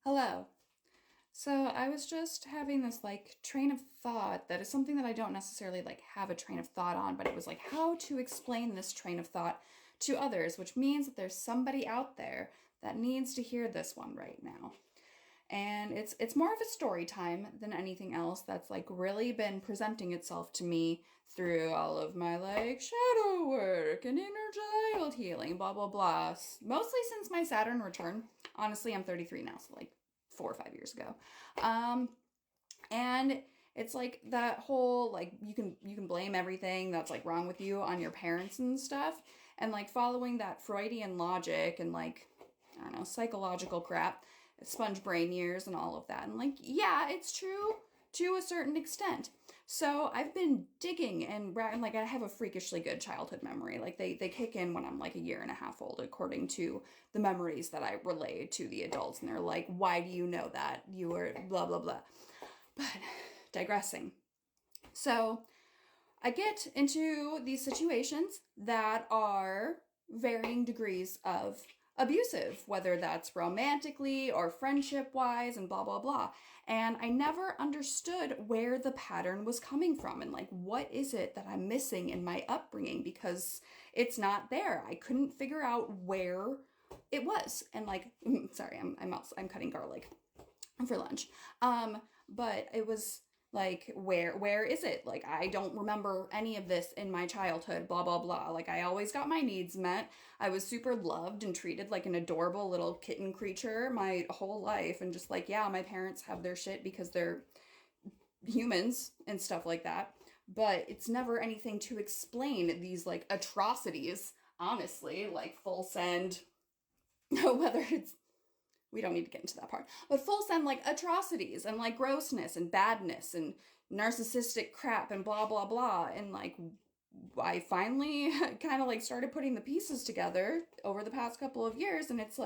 Hello. So I was just having this train of thought that is something that I don't necessarily have a train of thought on, but it was like how to explain this train of thought to others, which means that there's somebody out there that needs to hear this one right now. And it's more of a story time than anything else that's really been presenting itself to me through all of my shadow work and inner child healing, blah blah blah. Mostly since my Saturn return. Honestly, I'm 33 now, so 4 or 5 years ago. And it's that whole you can blame everything that's wrong with you on your parents and stuff, and following that Freudian logic and I don't know, psychological crap, sponge brain years and all of that. And yeah, it's true to a certain extent. So I've been digging and I have a freakishly good childhood memory. They kick in when I'm a year and a half old, according to the memories that I relay to the adults. And they're like, why do you know that? You were blah, blah, blah. But digressing. So I get into these situations that are varying degrees of abusive, whether that's romantically or friendship wise and blah, blah, blah. And I never understood where the pattern was coming from and what is it that I'm missing in my upbringing, because it's not there. I couldn't figure out where it was. And sorry, I'm cutting garlic for lunch. But it was where is it? I don't remember any of this in my childhood, blah blah blah. I always got my needs met. I was super loved and treated like an adorable little kitten creature my whole life, and just yeah, my parents have their shit because they're humans and stuff like that, but it's never anything to explain these atrocities, honestly, full send. Whether it's, we don't need to get into that part, but full send atrocities and grossness and badness and narcissistic crap and blah blah blah. And I finally kind of started putting the pieces together over the past couple of years, and it's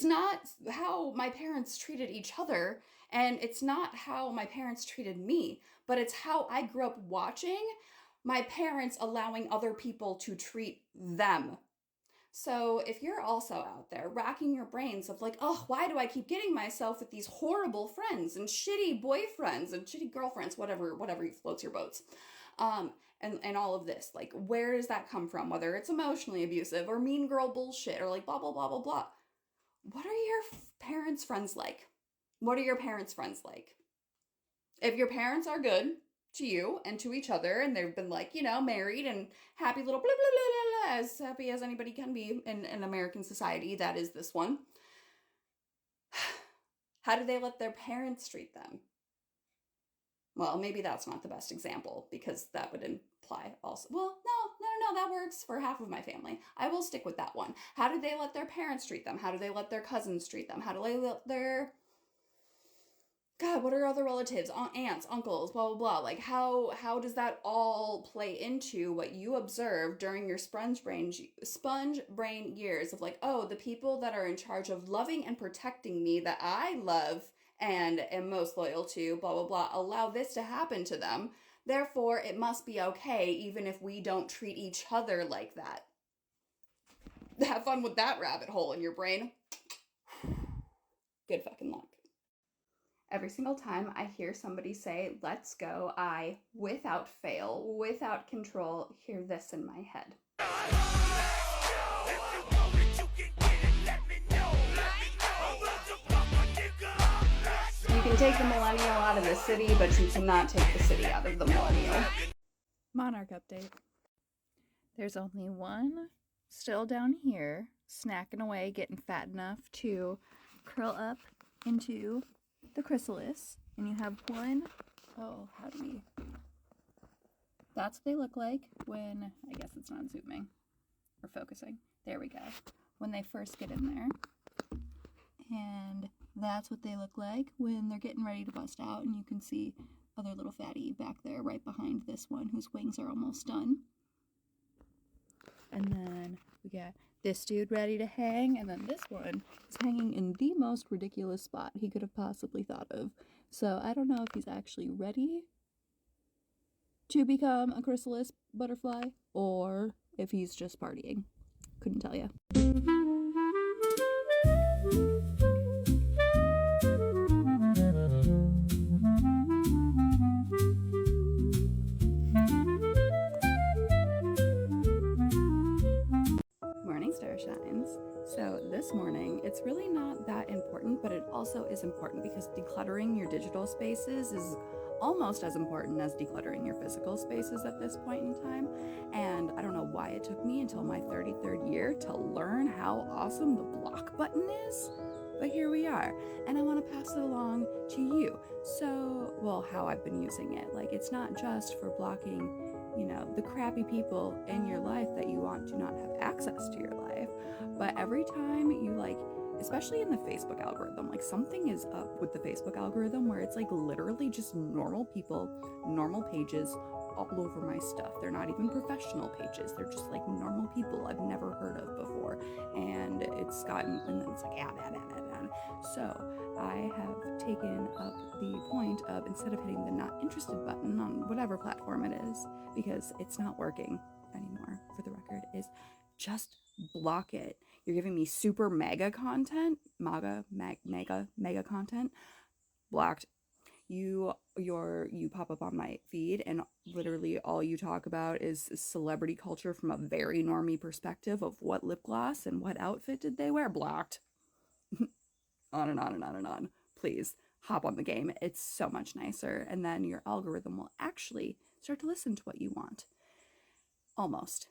not how my parents treated each other, and it's not how my parents treated me, but it's how I grew up watching my parents allowing other people to treat them. So if you're also out there racking your brains of oh, why do I keep getting myself with these horrible friends and shitty boyfriends and shitty girlfriends, whatever floats your boats, and all of this, where does that come from? Whether it's emotionally abusive or mean girl bullshit or blah blah blah blah blah. What are your parents' friends like? What are your parents' friends like? If your parents are good to you and to each other, and they've been married and happy little blah blah blah blah, as happy as anybody can be in American society, that is this one. How do they let their parents treat them? Well, maybe that's not the best example, because that would imply also, well, no, that works for half of my family. I will stick with that one. How do they let their parents treat them? How do they let their cousins treat them? How do they let their, God, what are other relatives, aunts, uncles, blah, blah, blah. How does that all play into what you observe during your sponge brain years of oh, the people that are in charge of loving and protecting me, that I love and am most loyal to, blah, blah, blah, allow this to happen to them. Therefore, it must be okay, even if we don't treat each other like that. Have fun with that rabbit hole in your brain. Good fucking luck. Every single time I hear somebody say, let's go, I, without fail, without control, hear this in my head. You can take the millennial out of the city, but you cannot take the city out of the millennial. Monarch update. There's only one still down here, snacking away, getting fat enough to curl up into the chrysalis. And you have one, that's what they look like when, I guess it's not zooming or focusing. There we go. When they first get in there. And that's what they look like when they're getting ready to bust out. And you can see other little fatty back there right behind this one whose wings are almost done. And then we got this dude ready to hang, and then this one is hanging in the most ridiculous spot he could have possibly thought of. So I don't know if he's actually ready to become a chrysalis butterfly or if he's just partying. Couldn't tell you. this morning, it's really not that important, but it also is important because decluttering your digital spaces is almost as important as decluttering your physical spaces at this point in time. And I don't know why it took me until my 33rd year to learn how awesome the block button is, but here we are. And I want to pass it along to you. So, well, how I've been using it. Like, it's not just for blocking, you know, the crappy people in your life that you want to not have access to your life, but every time you, like, especially in the Facebook algorithm, like, something is up with the Facebook algorithm where it's like literally just normal people, normal pages all over my stuff. They're not even professional pages. They're just like normal people I've never heard of before. And it's gotten, and then it's like ad. So I have taken up the point of, instead of hitting the not interested button on whatever platform it is, because it's not working anymore, for the record, is just block it. You're giving me super mega content, mega content, blocked. You pop up on my feed and literally all you talk about is celebrity culture from a very normie perspective of what lip gloss and what outfit did they wear, blocked. On and on and on and on. Please hop on the game. It's so much nicer, and then your algorithm will actually start to listen to what you want. Almost.